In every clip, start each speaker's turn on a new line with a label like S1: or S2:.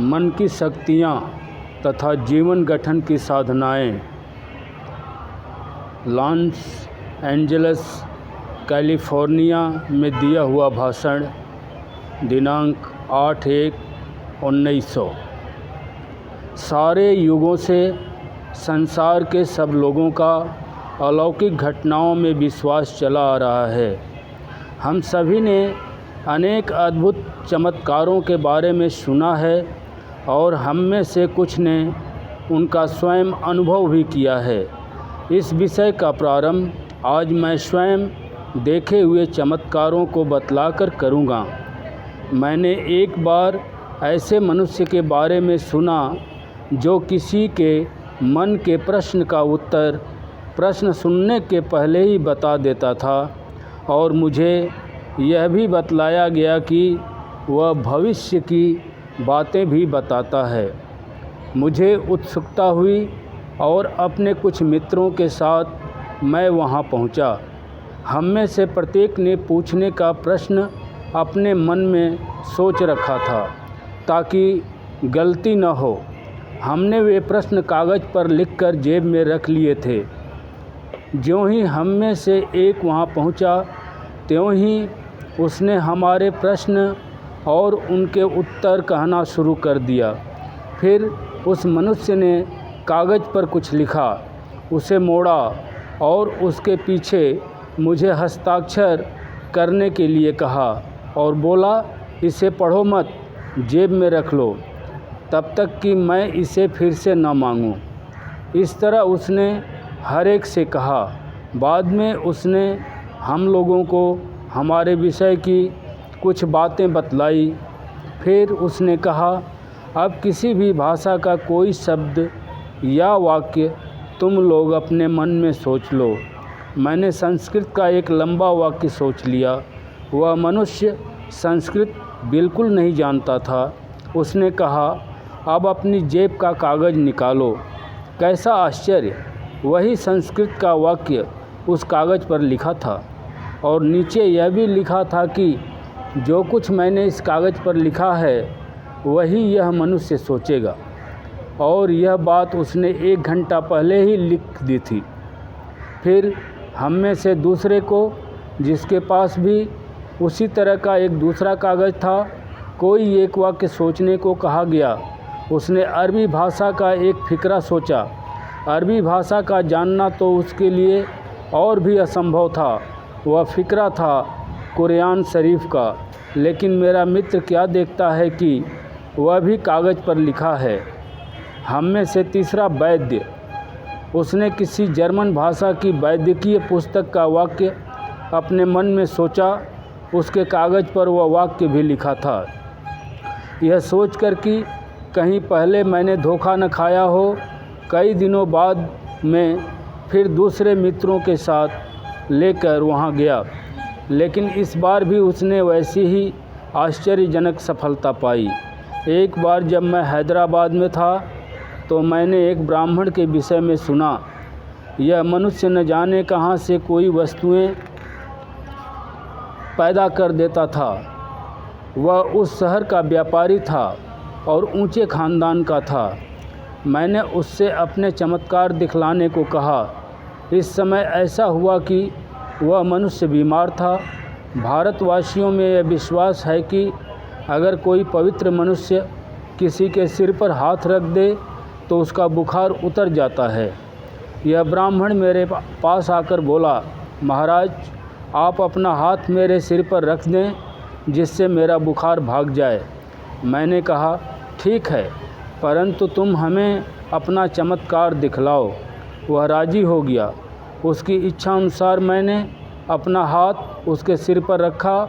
S1: मन की शक्तियाँ तथा जीवन गठन की साधनाएँ। लॉस एंजल्स कैलिफोर्निया में दिया हुआ भाषण, दिनांक 8/1/1900। सारे युगों से संसार के सब लोगों का अलौकिक घटनाओं में विश्वास चला आ रहा है। हम सभी ने अनेक अद्भुत चमत्कारों के बारे में सुना है और हम में से कुछ ने उनका स्वयं अनुभव भी किया है। इस विषय का प्रारंभ आज मैं स्वयं देखे हुए चमत्कारों को बतलाकर करूँगा। मैंने एक बार ऐसे मनुष्य के बारे में सुना जो किसी के मन के प्रश्न का उत्तर प्रश्न सुनने के पहले ही बता देता था और मुझे यह भी बतलाया गया कि वह भविष्य की बातें भी बताता है। मुझे उत्सुकता हुई और अपने कुछ मित्रों के साथ मैं वहां पहुंचा। हम में से प्रत्येक ने पूछने का प्रश्न अपने मन में सोच रखा था ताकि गलती न हो। हमने वे प्रश्न कागज़ पर लिखकर जेब में रख लिए थे। ज्यों ही हम में से एक वहां पहुंचा, त्यों ही उसने हमारे प्रश्न और उनके उत्तर कहना शुरू कर दिया। फिर उस मनुष्य ने कागज़ पर कुछ लिखा, उसे मोड़ा और उसके पीछे मुझे हस्ताक्षर करने के लिए कहा और बोला, इसे पढ़ो मत, जेब में रख लो तब तक कि मैं इसे फिर से न मांगूं। इस तरह उसने हर एक से कहा। बाद में उसने हम लोगों को हमारे विषय की कुछ बातें बतलाई। फिर उसने कहा, अब किसी भी भाषा का कोई शब्द या वाक्य तुम लोग अपने मन में सोच लो। मैंने संस्कृत का एक लंबा वाक्य सोच लिया। वह मनुष्य संस्कृत बिल्कुल नहीं जानता था। उसने कहा, अब अपनी जेब का कागज़ निकालो। कैसा आश्चर्य! वही संस्कृत का वाक्य उस कागज़ पर लिखा था और नीचे यह भी लिखा था कि जो कुछ मैंने इस कागज़ पर लिखा है वही यह मनुष्य सोचेगा। और यह बात उसने 1 घंटा पहले ही लिख दी थी। फिर हम में से दूसरे को, जिसके पास भी उसी तरह का एक दूसरा कागज़ था, कोई एक वाक्य सोचने को कहा गया। उसने अरबी भाषा का एक फ़िक्रा सोचा। अरबी भाषा का जानना तो उसके लिए और भी असंभव था। वह फ़िक्रा था कुरान शरीफ का। लेकिन मेरा मित्र क्या देखता है कि वह भी कागज़ पर लिखा है। हम में से तीसरा वैद्य, उसने किसी जर्मन भाषा की वैद्यकीय पुस्तक का वाक्य अपने मन में सोचा। उसके कागज़ पर वह वाक्य भी लिखा था। यह सोचकर कि कहीं पहले मैंने धोखा न खाया हो, कई दिनों बाद मैं फिर दूसरे मित्रों के साथ लेकर वहां गया। लेकिन इस बार भी उसने वैसी ही आश्चर्यजनक सफलता पाई। एक बार जब मैं हैदराबाद में था तो मैंने एक ब्राह्मण के विषय में सुना। यह मनुष्य न जाने कहां से कोई वस्तुएं पैदा कर देता था। वह उस शहर का व्यापारी था और ऊंचे ख़ानदान का था। मैंने उससे अपने चमत्कार दिखलाने को कहा। इस समय ऐसा हुआ कि वह मनुष्य बीमार था। भारतवासियों में यह विश्वास है कि अगर कोई पवित्र मनुष्य किसी के सिर पर हाथ रख दे तो उसका बुखार उतर जाता है। यह ब्राह्मण मेरे पास आकर बोला, महाराज, आप अपना हाथ मेरे सिर पर रख दें जिससे मेरा बुखार भाग जाए। मैंने कहा, ठीक है, परंतु तुम हमें अपना चमत्कार दिखलाओ। वह राजी हो गया। उसकी इच्छा अनुसार मैंने अपना हाथ उसके सिर पर रखा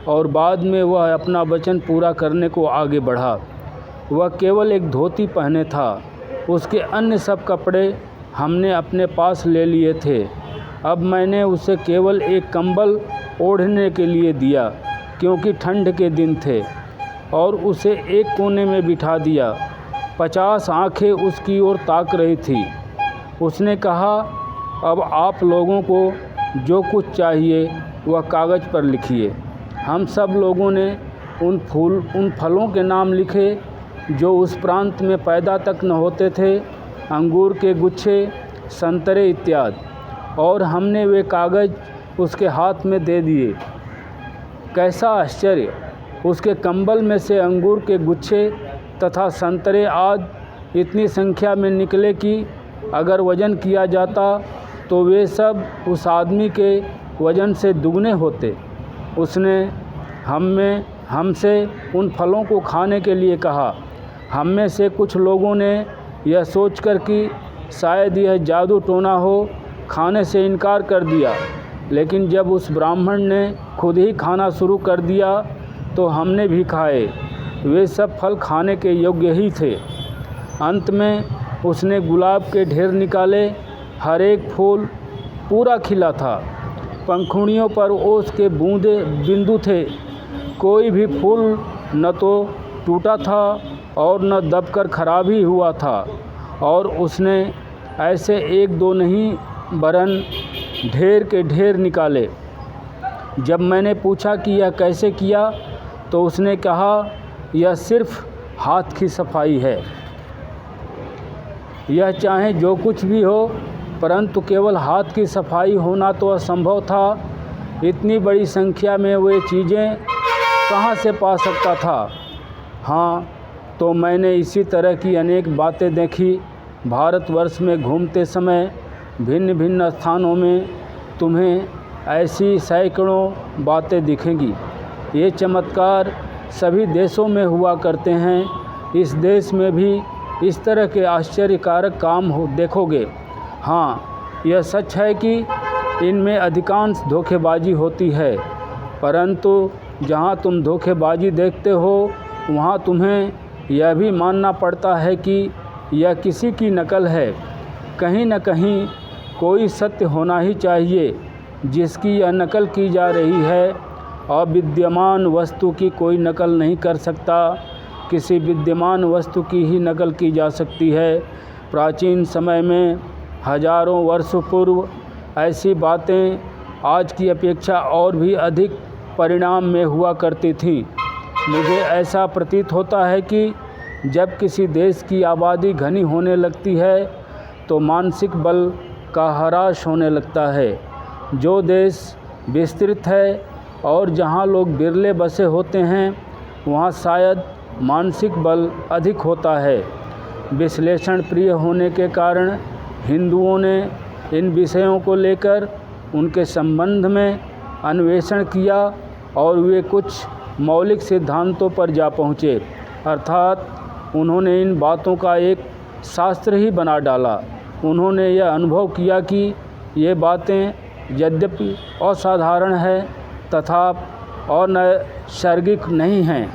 S1: और बाद में वह अपना वचन पूरा करने को आगे बढ़ा। वह केवल एक धोती पहने था। उसके अन्य सब कपड़े हमने अपने पास ले लिए थे। अब मैंने उसे केवल एक कंबल ओढ़ने के लिए दिया क्योंकि ठंड के दिन थे और उसे एक कोने में बिठा दिया। 50 आंखें उसकी ओर ताक रही थी। उसने कहा, अब आप लोगों को जो कुछ चाहिए वह कागज़ पर लिखिए। हम सब लोगों ने उन फलों के नाम लिखे जो उस प्रांत में पैदा तक न होते थे, अंगूर के गुच्छे, संतरे इत्यादि, और हमने वे कागज़ उसके हाथ में दे दिए। कैसा आश्चर्य! उसके कंबल में से अंगूर के गुच्छे तथा संतरे आदि इतनी संख्या में निकले कि अगर वज़न किया जाता तो वे सब उस आदमी के वज़न से दुगने होते। उसने हमसे उन फलों को खाने के लिए कहा। हम में से कुछ लोगों ने यह सोचकर कि शायद यह जादू टोना हो, खाने से इनकार कर दिया। लेकिन जब उस ब्राह्मण ने खुद ही खाना शुरू कर दिया तो हमने भी खाए। वे सब फल खाने के योग्य ही थे। अंत में उसने गुलाब के ढेर निकाले। हर एक फूल पूरा खिला था। पंखुड़ियों पर ओस के बिंदु थे। कोई भी फूल न तो टूटा था और न दबकर खराब ही हुआ था। और उसने ऐसे एक दो नहीं वरन ढेर के ढेर निकाले। जब मैंने पूछा कि यह कैसे किया तो उसने कहा, यह सिर्फ हाथ की सफाई है। यह चाहे जो कुछ भी हो, परंतु केवल हाथ की सफाई होना तो असंभव था। इतनी बड़ी संख्या में वे चीज़ें कहाँ से पा सकता था? हाँ, तो मैंने इसी तरह की अनेक बातें देखी। भारतवर्ष में घूमते समय भिन्न भिन्न स्थानों में तुम्हें ऐसी सैकड़ों बातें दिखेंगी। ये चमत्कार सभी देशों में हुआ करते हैं। इस देश में भी इस तरह के आश्चर्यकारक काम देखोगे। हाँ, यह सच है कि इनमें अधिकांश धोखेबाजी होती है, परंतु जहाँ तुम धोखेबाजी देखते हो वहाँ तुम्हें यह भी मानना पड़ता है कि यह किसी की नकल है। कहीं न कहीं कोई सत्य होना ही चाहिए जिसकी यह नकल की जा रही है। अविद्यमान वस्तु की कोई नकल नहीं कर सकता। किसी विद्यमान वस्तु की ही नकल की जा सकती है। प्राचीन समय में हजारों वर्ष पूर्व ऐसी बातें आज की अपेक्षा और भी अधिक परिणाम में हुआ करती थीं। मुझे ऐसा प्रतीत होता है कि जब किसी देश की आबादी घनी होने लगती है तो मानसिक बल का ह्रास होने लगता है। जो देश विस्तृत है और जहाँ लोग बिरले बसे होते हैं वहाँ शायद मानसिक बल अधिक होता है। विश्लेषण प्रिय होने के कारण हिंदुओं ने इन विषयों को लेकर उनके संबंध में अन्वेषण किया और वे कुछ मौलिक सिद्धांतों पर जा पहुँचे, अर्थात उन्होंने इन बातों का एक शास्त्र ही बना डाला। उन्होंने यह अनुभव किया कि ये बातें यद्यपि असाधारण है तथा और नैसर्गिक नहीं हैं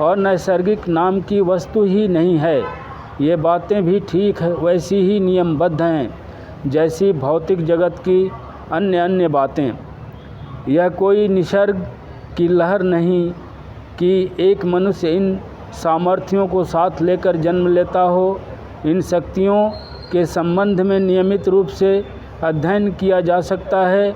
S1: और नैसर्गिक नाम की वस्तु ही नहीं है। ये बातें भी ठीक है वैसी ही नियमबद्ध हैं जैसी भौतिक जगत की अन्य बातें। यह कोई निसर्ग की लहर नहीं कि एक मनुष्य इन सामर्थ्यों को साथ लेकर जन्म लेता हो। इन शक्तियों के संबंध में नियमित रूप से अध्ययन किया जा सकता है,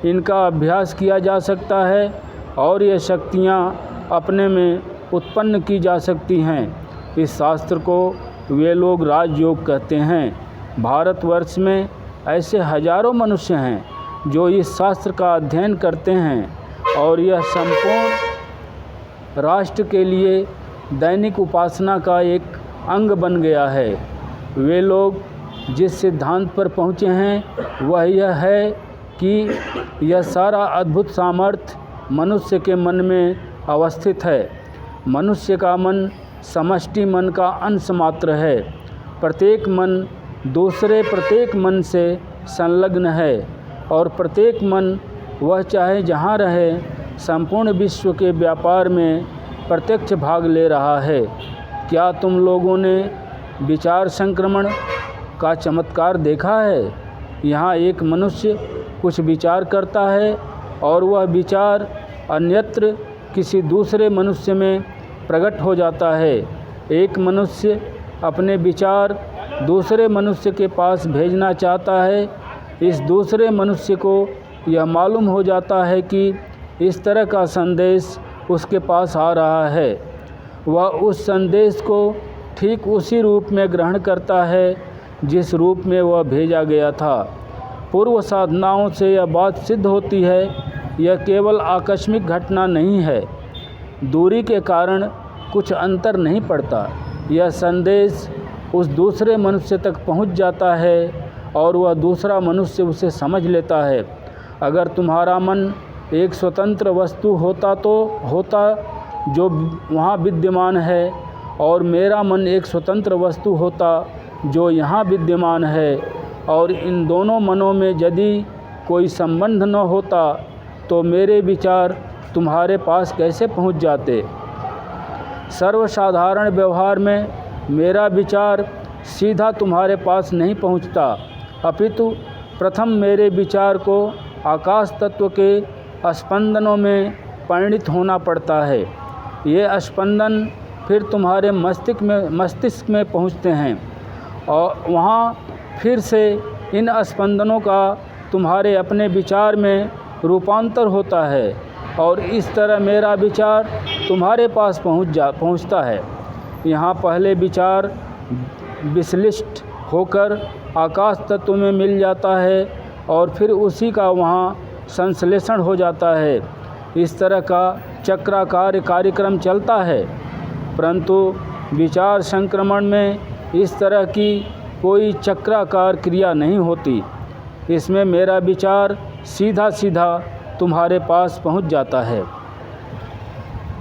S1: इनका अभ्यास किया जा सकता है और ये शक्तियाँ अपने में उत्पन्न की जा सकती हैं। इस शास्त्र को वे लोग राजयोग कहते हैं। भारतवर्ष में ऐसे हजारों मनुष्य हैं जो इस शास्त्र का अध्ययन करते हैं और यह संपूर्ण राष्ट्र के लिए दैनिक उपासना का एक अंग बन गया है। वे लोग जिस सिद्धांत पर पहुँचे हैं वह यह है कि यह सारा अद्भुत सामर्थ्य मनुष्य के मन में अवस्थित है। मनुष्य का मन समष्टि मन का अंश मात्र है। प्रत्येक मन दूसरे प्रत्येक मन से संलग्न है और प्रत्येक मन वह चाहे जहाँ रहे संपूर्ण विश्व के व्यापार में प्रत्यक्ष भाग ले रहा है। क्या तुम लोगों ने विचार संक्रमण का चमत्कार देखा है? यहाँ एक मनुष्य कुछ विचार करता है और वह विचार अन्यत्र किसी दूसरे मनुष्य में प्रकट हो जाता है। एक मनुष्य अपने विचार दूसरे मनुष्य के पास भेजना चाहता है। इस दूसरे मनुष्य को यह मालूम हो जाता है कि इस तरह का संदेश उसके पास आ रहा है। वह उस संदेश को ठीक उसी रूप में ग्रहण करता है जिस रूप में वह भेजा गया था। पूर्व साधनाओं से यह बात सिद्ध होती है, यह केवल आकस्मिक घटना नहीं है। दूरी के कारण कुछ अंतर नहीं पड़ता। यह संदेश उस दूसरे मनुष्य तक पहुंच जाता है और वह दूसरा मनुष्य उसे समझ लेता है। अगर तुम्हारा मन एक स्वतंत्र वस्तु होता तो होता जो वहाँ विद्यमान है, और मेरा मन एक स्वतंत्र वस्तु होता जो यहाँ विद्यमान है, और इन दोनों मनों में यदि कोई संबंध न होता तो मेरे विचार तुम्हारे पास कैसे पहुँच जाते। सर्वसाधारण व्यवहार में मेरा विचार सीधा तुम्हारे पास नहीं पहुँचता, अपितु प्रथम मेरे विचार को आकाश तत्व के स्पंदनों में परिणित होना पड़ता है। ये स्पंदन फिर तुम्हारे मस्तिष्क में पहुँचते हैं और वहाँ फिर से इन स्पंदनों का तुम्हारे अपने विचार में रूपांतर होता है, और इस तरह मेरा विचार तुम्हारे पास पहुँचता है। यहाँ पहले विचार विश्लिष्ट होकर आकाश तत्व में मिल जाता है और फिर उसी का वहाँ संश्लेषण हो जाता है। इस तरह का चक्राकार कार्यक्रम चलता है, परंतु विचार संक्रमण में इस तरह की कोई चक्राकार क्रिया नहीं होती। इसमें मेरा विचार सीधा सीधा तुम्हारे पास पहुंच जाता है।